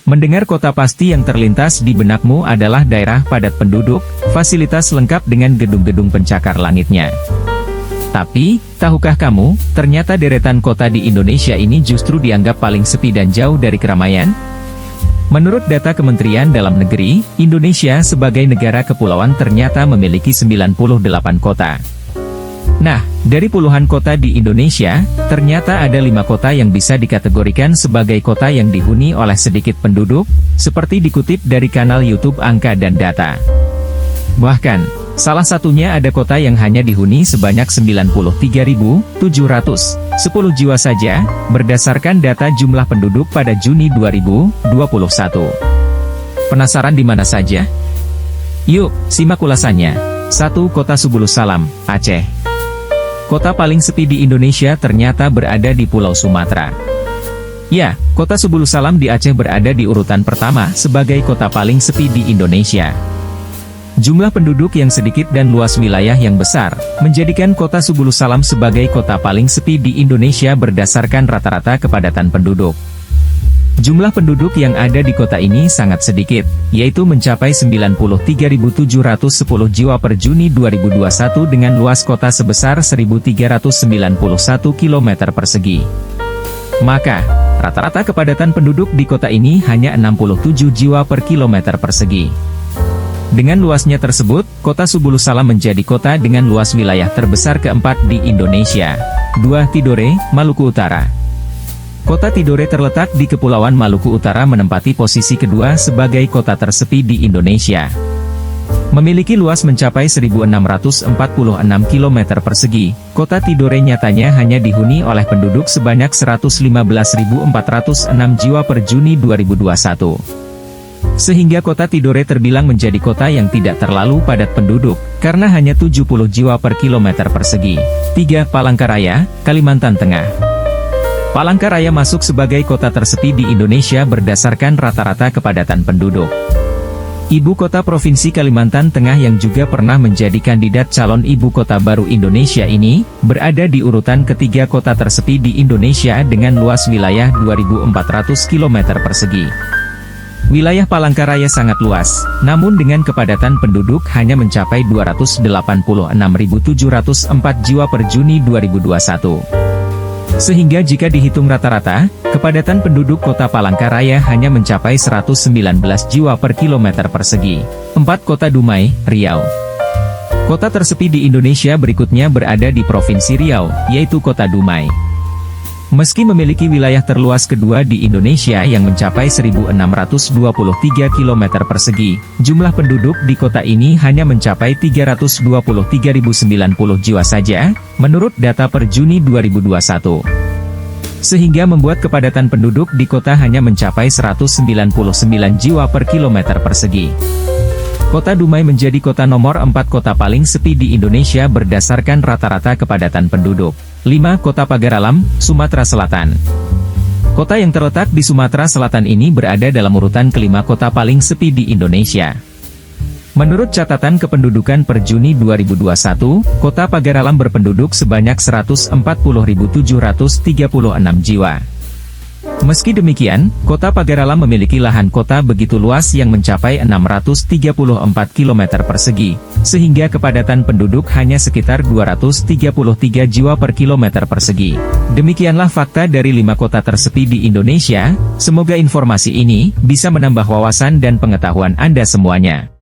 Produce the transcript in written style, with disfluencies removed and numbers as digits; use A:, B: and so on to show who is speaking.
A: Mendengar kota pasti yang terlintas di benakmu adalah daerah padat penduduk, fasilitas lengkap dengan gedung-gedung pencakar langitnya. Tapi, tahukah kamu, ternyata deretan kota di Indonesia ini justru dianggap paling sepi dan jauh dari keramaian? Menurut data Kementerian Dalam Negeri, Indonesia sebagai negara kepulauan ternyata memiliki 98 kota. Nah, dari puluhan kota di Indonesia, ternyata ada 5 kota yang bisa dikategorikan sebagai kota yang dihuni oleh sedikit penduduk, seperti dikutip dari kanal YouTube Angka dan Data. Bahkan, salah satunya ada kota yang hanya dihuni sebanyak 93.710 jiwa saja, berdasarkan data jumlah penduduk pada Juni 2021. Penasaran di mana saja? Yuk, simak ulasannya. 1. Kota Subulus Salam, Aceh. Kota paling sepi di Indonesia ternyata berada di Pulau Sumatera. Ya, kota Subulus Salam di Aceh berada di urutan pertama sebagai kota paling sepi di Indonesia. Jumlah penduduk yang sedikit dan luas wilayah yang besar, menjadikan kota Subulus Salam sebagai kota paling sepi di Indonesia berdasarkan rata-rata kepadatan penduduk. Jumlah penduduk yang ada di kota ini sangat sedikit, yaitu mencapai 93.710 jiwa per Juni 2021 dengan luas kota sebesar 1.391 km persegi. Maka, rata-rata kepadatan penduduk di kota ini hanya 67 jiwa per kilometer persegi. Dengan luasnya tersebut, kota Subulus Salam menjadi kota dengan luas wilayah terbesar keempat di Indonesia. 2. Tidore, Maluku Utara. Kota Tidore terletak di Kepulauan Maluku Utara menempati posisi kedua sebagai kota tersepi di Indonesia. Memiliki luas mencapai 1.646 km persegi, kota Tidore nyatanya hanya dihuni oleh penduduk sebanyak 115.406 jiwa per Juni 2021. Sehingga kota Tidore terbilang menjadi kota yang tidak terlalu padat penduduk, karena hanya 70 jiwa per kilometer persegi. 3. Palangkaraya, Kalimantan Tengah. Palangkaraya masuk sebagai kota tersepi di Indonesia berdasarkan rata-rata kepadatan penduduk. Ibu kota Provinsi Kalimantan Tengah yang juga pernah menjadi kandidat calon ibu kota baru Indonesia ini, berada di urutan ketiga kota tersepi di Indonesia dengan luas wilayah 2.400 km persegi. Wilayah Palangkaraya sangat luas, namun dengan kepadatan penduduk hanya mencapai 286.704 jiwa per Juni 2021. Sehingga jika dihitung rata-rata, kepadatan penduduk kota Palangkaraya hanya mencapai 119 jiwa per kilometer persegi. 4. Kota Dumai, Riau. Kota tersepi di Indonesia berikutnya berada di Provinsi Riau, yaitu Kota Dumai. Meski memiliki wilayah terluas kedua di Indonesia yang mencapai 1.623 km persegi, jumlah penduduk di kota ini hanya mencapai 323.090 jiwa saja, menurut data per Juni 2021. Sehingga membuat kepadatan penduduk di kota hanya mencapai 199 jiwa per kilometer persegi. Kota Dumai menjadi kota nomor 4 kota paling sepi di Indonesia berdasarkan rata-rata kepadatan penduduk. 5. Kota Pagaralam, Sumatera Selatan. Kota yang terletak di Sumatera Selatan ini berada dalam urutan kelima kota paling sepi di Indonesia. Menurut catatan kependudukan per Juni 2021, kota Pagaralam berpenduduk sebanyak 140.736 jiwa. Meski demikian, kota Pagaralam memiliki lahan kota begitu luas yang mencapai 634 km persegi, sehingga kepadatan penduduk hanya sekitar 233 jiwa per kilometer persegi. Demikianlah fakta dari 5 kota tersepi di Indonesia. Semoga informasi ini bisa menambah wawasan dan pengetahuan Anda semuanya.